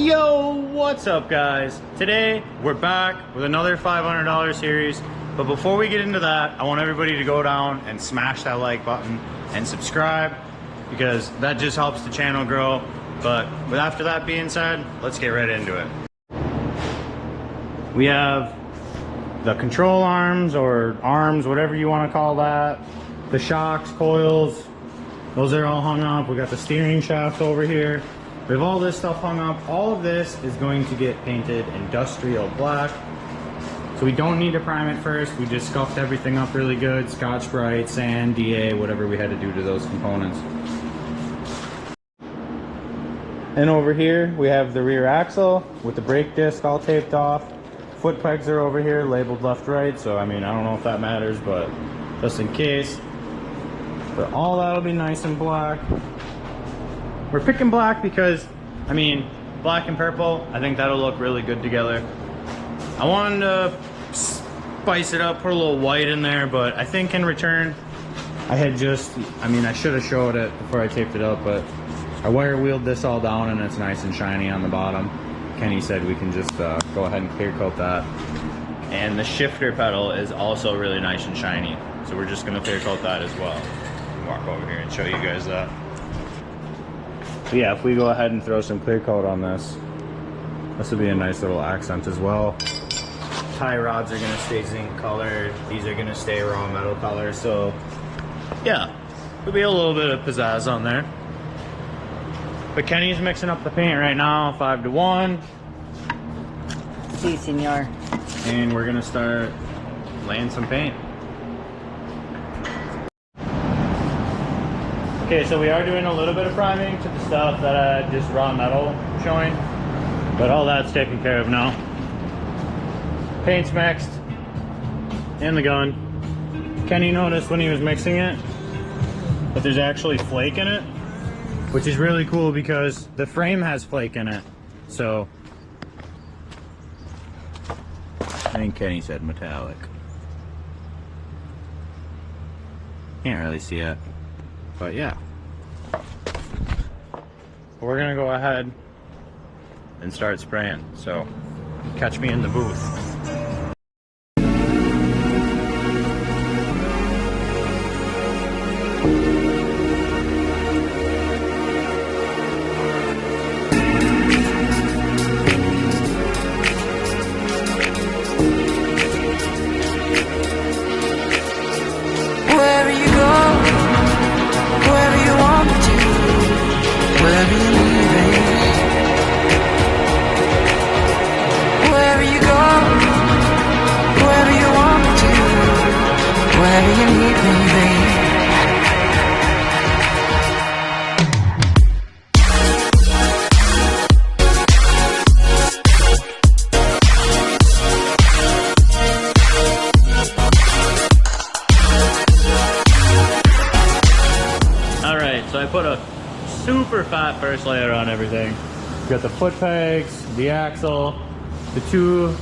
Yo, what's up guys? Today we're back with another $500 series, but before we get into that, I want everybody to go down and smash that like button and subscribe because that just helps the channel grow. But with after that being said, let's get right into it. We have the control arms or arms, whatever you want to call that, the shocks, coils, those are all hung up. We got the steering shaft over here. We have all this stuff hung up. All of this is going to get painted industrial black. So we don't need to prime it first. We just scuffed everything up really good. Scotch-Brite, sand, DA, whatever we had to do to those components. And over here, we have the rear axle with the brake disc all taped off. Foot pegs are over here, labeled left, right. So, I mean, I don't know if that matters, but just in case. But all that'll be nice and black. We're picking black because, I mean, black and purple, I think that'll look really good together. I wanted to spice it up, put a little white in there, but I think in return, I should have showed it before I taped it up, but I wire wheeled this all down and it's nice and shiny on the bottom. Kenny said we can just go ahead and clear coat that. And the shifter pedal is also really nice and shiny, so we're just gonna clear coat that as well. Walk over here and show you guys that. So yeah, if we go ahead and throw some clear coat on this, this will be a nice little accent as well. Tie rods are gonna stay zinc color. These are gonna stay raw metal color. So yeah, there'll be a little bit of pizzazz on there. But Kenny's mixing up the paint right now, 5 to 1. Si, senor. And we're gonna start laying some paint. Okay, so we are doing a little bit of priming to the stuff that just raw metal showing, but all that's taken care of now. Paint's mixed in the gun. Kenny noticed when he was mixing it that there's actually flake in it, which is really cool because the frame has flake in it. So I think Kenny said metallic. Can't really see it. But yeah, we're gonna go ahead and start spraying. So catch me in the booth. Wherever you go, wherever you want me to, wherever you're leaving. Wherever you go, wherever you want me to, wherever you need me, babe. So I put a super fat first layer on everything. We got the foot pegs, the axle, the two.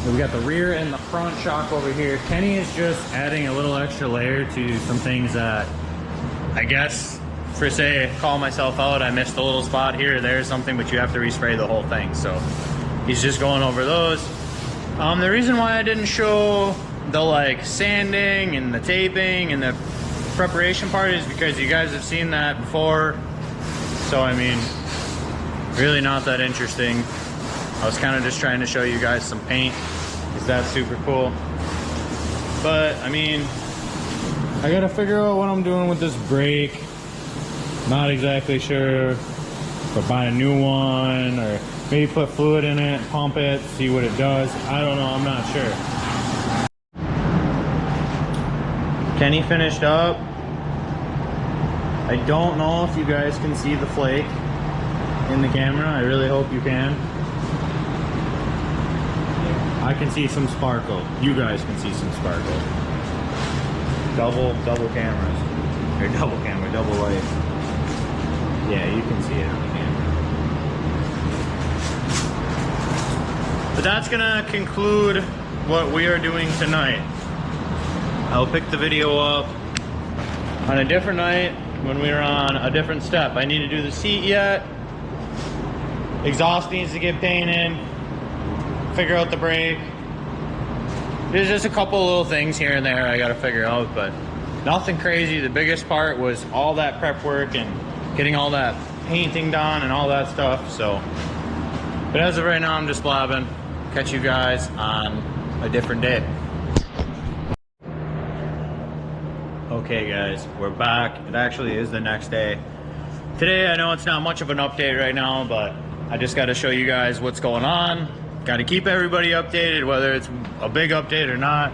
We got the rear and the front shock over here. Kenny is just adding a little extra layer to some things that I guess, for say, call myself out. I missed a little spot here or there or something, but you have to respray the whole thing. So he's just going over those. The reason why I didn't show the like sanding and the taping and the preparation part is because you guys have seen that before. So I mean, really not that interesting. I was kind of just trying to show you guys some paint because that's super cool. But I mean, I gotta figure out what I'm doing with this brake. Not exactly sure if I buy a new one or maybe put fluid in it, pump it, see what it does. I don't know, I'm not sure. Kenny finished up. I don't know if you guys can see the flake in the camera. I really hope you can. I can see some sparkle. You guys can see some sparkle. Double cameras. Or double camera, double light. Yeah, you can see it on the camera. But that's gonna conclude what we are doing tonight. I'll pick the video up on a different night when we were on a different step. I need to do the seat yet. Exhaust needs to get painted. Figure out the brake. There's just a couple little things here and there I gotta figure out, but nothing crazy. The biggest part was all that prep work and getting all that painting done and all that stuff. So, but as of right now, I'm just blabbing. Catch you guys on a different day. Okay guys, we're back. It actually is the next day. Today, I know it's not much of an update right now, but I just got to show you guys what's going on. Got to keep everybody updated, whether it's a big update or not.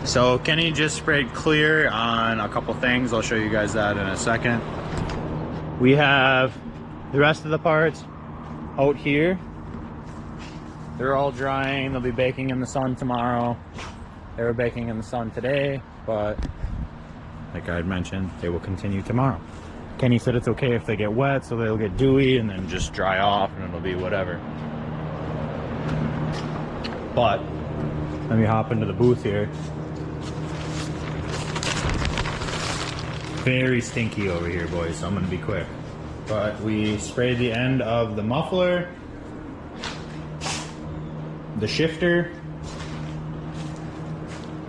So Kenny just sprayed clear on a couple things. I'll show you guys that in a second. We have the rest of the parts out here. They're all drying. They'll be baking in the sun tomorrow. They were baking in the sun today, but like I had mentioned, they will continue tomorrow. Kenny said it's okay if they get wet, so they'll get dewy and then just dry off and it'll be whatever. But let me hop into the booth here. Very stinky over here, boys, so I'm gonna be quick. But we sprayed the end of the muffler, the shifter,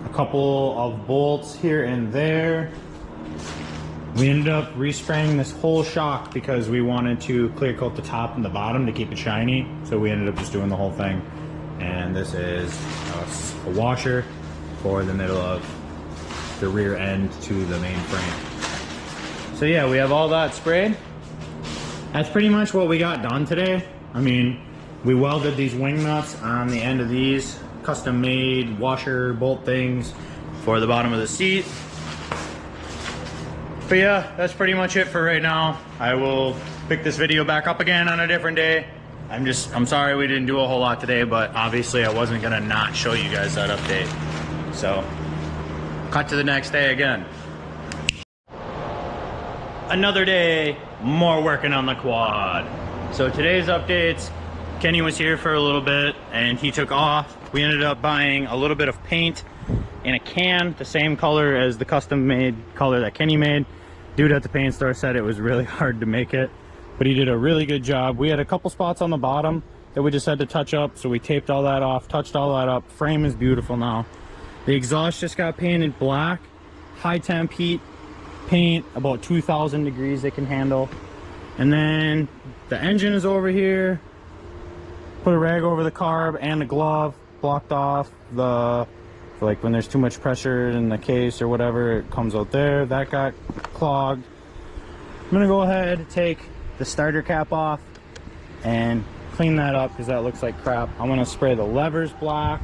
a couple of bolts here and there. We ended up respraying this whole shock because we wanted to clear coat the top and the bottom to keep it shiny. So we ended up just doing the whole thing. And this is a washer for the middle of the rear end to the main frame. So yeah, we have all that sprayed. That's pretty much what we got done today. I mean, we welded these wing nuts on the end of these custom made washer bolt things for the bottom of the seat. But yeah, that's pretty much it for right now. I will pick this video back up again on a different day. I'm sorry we didn't do a whole lot today, but obviously I wasn't gonna not show you guys that update. So, cut to the next day again. Another day, more working on the quad. So today's updates, Kenny was here for a little bit and he took off. We ended up buying a little bit of paint in a can, the same color as the custom made color that Kenny made. Dude at the paint store said it was really hard to make it, but he did a really good job. We had a couple spots on the bottom that we just had to touch up, so we taped all that off, touched all that up. Frame is beautiful now. The exhaust just got painted black, high temp heat paint, about 2,000 degrees they can handle. And then the engine is over here. Put a rag over the carb and the glove, blocked off the, like when there's too much pressure in the case or whatever, it comes out there. That got clogged. I'm gonna go ahead, take the starter cap off and clean that up because that looks like crap. I'm gonna spray the levers black.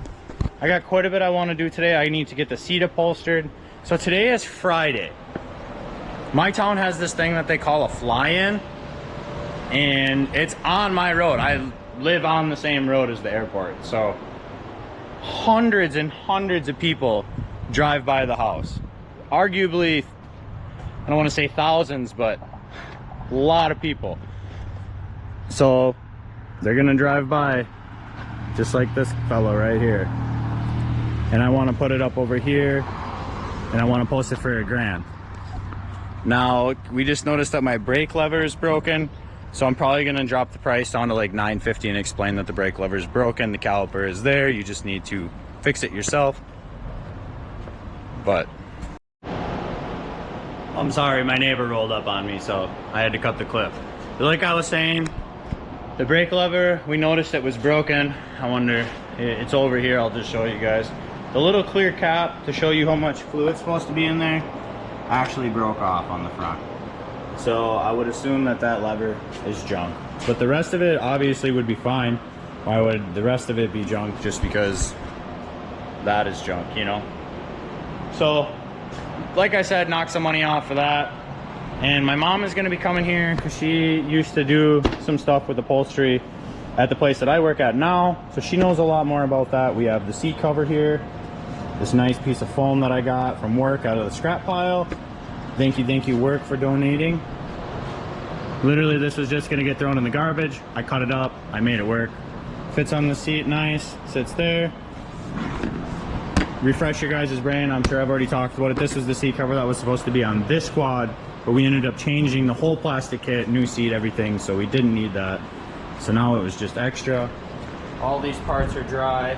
I got quite a bit I want to do today. I need to get the seat upholstered. So today is Friday. My town has this thing that they call a fly-in, and it's on my road. I live on the same road as the airport, so hundreds and hundreds of people drive by the house. Arguably, I don't want to say thousands, but a lot of people. So they're gonna drive by just like this fellow right here, and I want to put it up over here and I want to post it for $1,000. Now we just noticed that my brake lever is broken, so I'm probably gonna drop the price down to like $9.50 and explain that the brake lever is broken, the caliper is there, you just need to fix it yourself. But I'm sorry, my neighbor rolled up on me, so I had to cut the clip. But like I was saying, the brake lever, we noticed it was broken. I wonder, it's over here, I'll just show you guys. The little clear cap to show you how much fluid's supposed to be in there actually broke off on the front. So I would assume that that lever is junk. But the rest of it obviously would be fine. Why would the rest of it be junk just because that is junk, you know? So, like I said, knock some money off for that. And my mom is gonna be coming here because she used to do some stuff with upholstery at the place that I work at now. So she knows a lot more about that. We have the seat cover here. This nice piece of foam that I got from work out of the scrap pile. Thank you work for donating. Literally this was just gonna get thrown in the garbage. I cut it up, I made it work. Fits on the seat nice, sits there. Refresh your guys' brain, I'm sure I've already talked about it. This was the seat cover that was supposed to be on this quad, but we ended up changing the whole plastic kit, new seat, everything, so we didn't need that. So now it was just extra. All these parts are dry.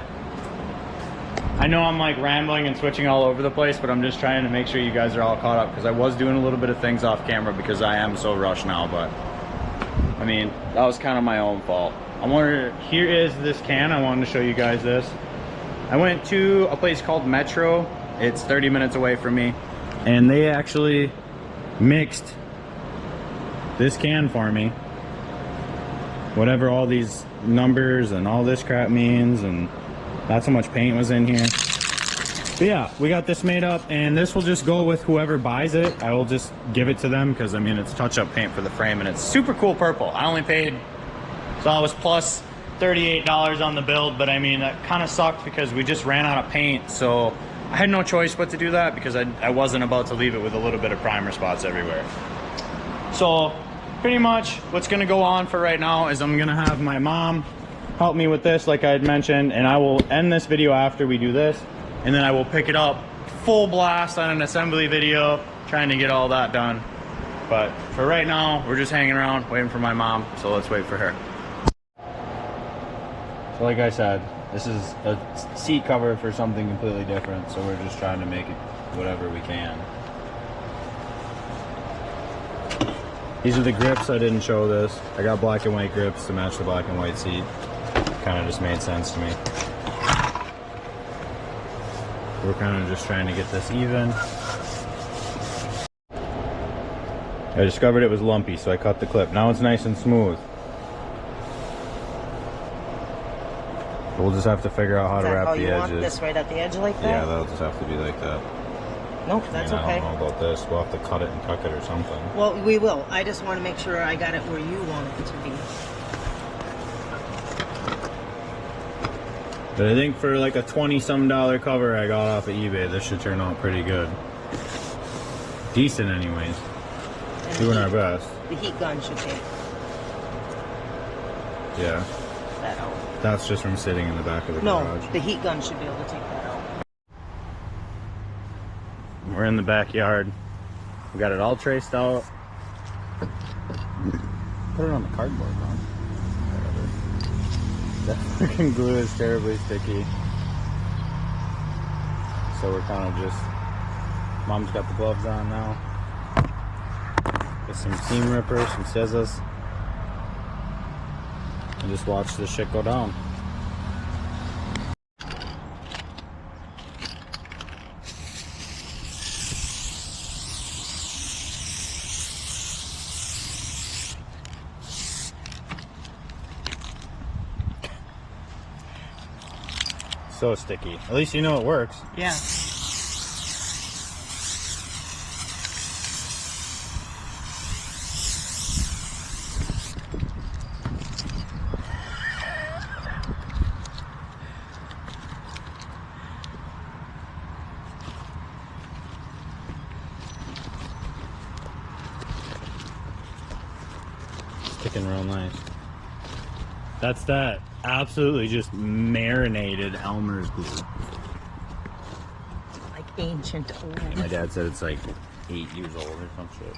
I know I'm like rambling and switching all over the place, but I'm just trying to make sure you guys are all caught up because I was doing a little bit of things off camera because I am so rushed now, but I mean, that was kind of my own fault. Here is this can. I wanted to show you guys this. I went to a place called Metro. It's 30 minutes away from me, and they actually mixed this can for me. Whatever all these numbers and all this crap means, and that's how much paint was in here. But yeah, we got this made up, and this will just go with whoever buys it. I will just give it to them because I mean it's touch-up paint for the frame, and it's super cool purple. I only paid, so I was plus $38 on the build, but I mean that kind of sucked because we just ran out of paint, so I had no choice but to do that because I wasn't about to leave it with a little bit of primer spots everywhere. So pretty much what's gonna go on for right now is I'm gonna have my mom help me with this like I had mentioned, and I will end this video after we do this, and then I will pick it up full blast on an assembly video trying to get all that done. But for right now, we're just hanging around waiting for my mom, so let's wait for her. So like I said, this is a seat cover for something completely different, so we're just trying to make it whatever we can. These are the grips. I didn't show this. I got black and white grips to match the black and white seat. Kind of just made sense to me. We're kind of just trying to get this even. I discovered it was lumpy, so I cut the clip. Now it's nice and smooth. We'll just have to figure out how to wrap the edges. You want this right at the edge like that? Yeah, that'll just have to be like that. Nope, that's okay. I don't know about this. We'll have to cut it and tuck it or something. Well, we will. I just want to make sure I got it where you want it to be. But I think for like a $20-some cover I got off of eBay, this should turn out pretty good. Decent anyways. And Doing our best. The heat gun should take Yeah. that out. That's just from sitting in the back of the garage. No, the heat gun should be able to take that out. We're in the backyard. We got it all traced out. Put it on the cardboard, man. That fucking glue is terribly sticky. So we're kind of just... Mom's got the gloves on now. Get some seam rippers, some scissors. And just watch this shit go down. So sticky. At least you know it works. Yeah. Sticking real nice. That's that absolutely just marinated Elmer's glue. Like ancient old. My dad said it's like 8 years old or some shit.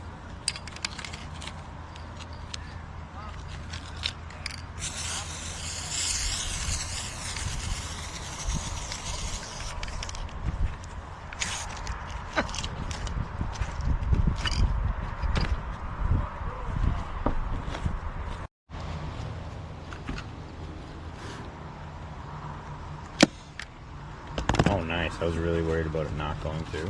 Oh, nice. I was really worried about it not going through.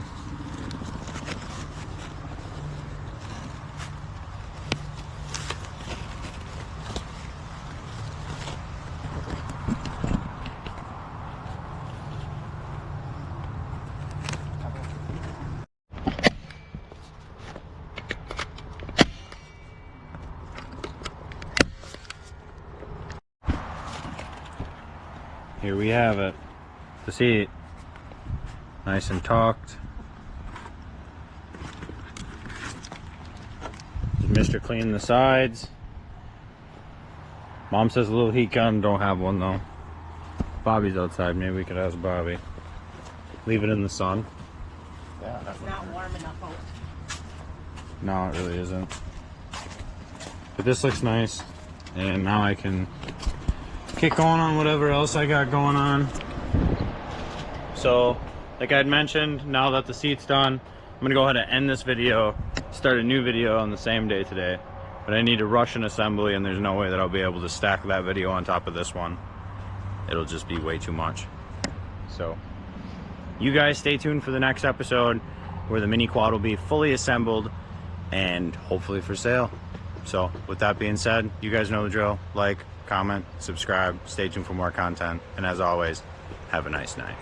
Here we have it. The seat. Nice and tacked. Mr. Clean the sides. Mom says a little heat gun, don't have one though. Bobby's outside, maybe we could ask Bobby. Leave it in the sun. Yeah, it's not warm enough out. No, it really isn't. But this looks nice. and now I can get going on whatever else I got going on. So, like I had mentioned, now that the seat's done, I'm gonna go ahead and end this video, start a new video on the same day today. But I need to rush an assembly, and there's no way that I'll be able to stack that video on top of this one. It'll just be way too much. So, you guys stay tuned for the next episode where the mini quad will be fully assembled and hopefully for sale. So, with that being said, you guys know the drill. Like, comment, subscribe, stay tuned for more content. And as always, have a nice night.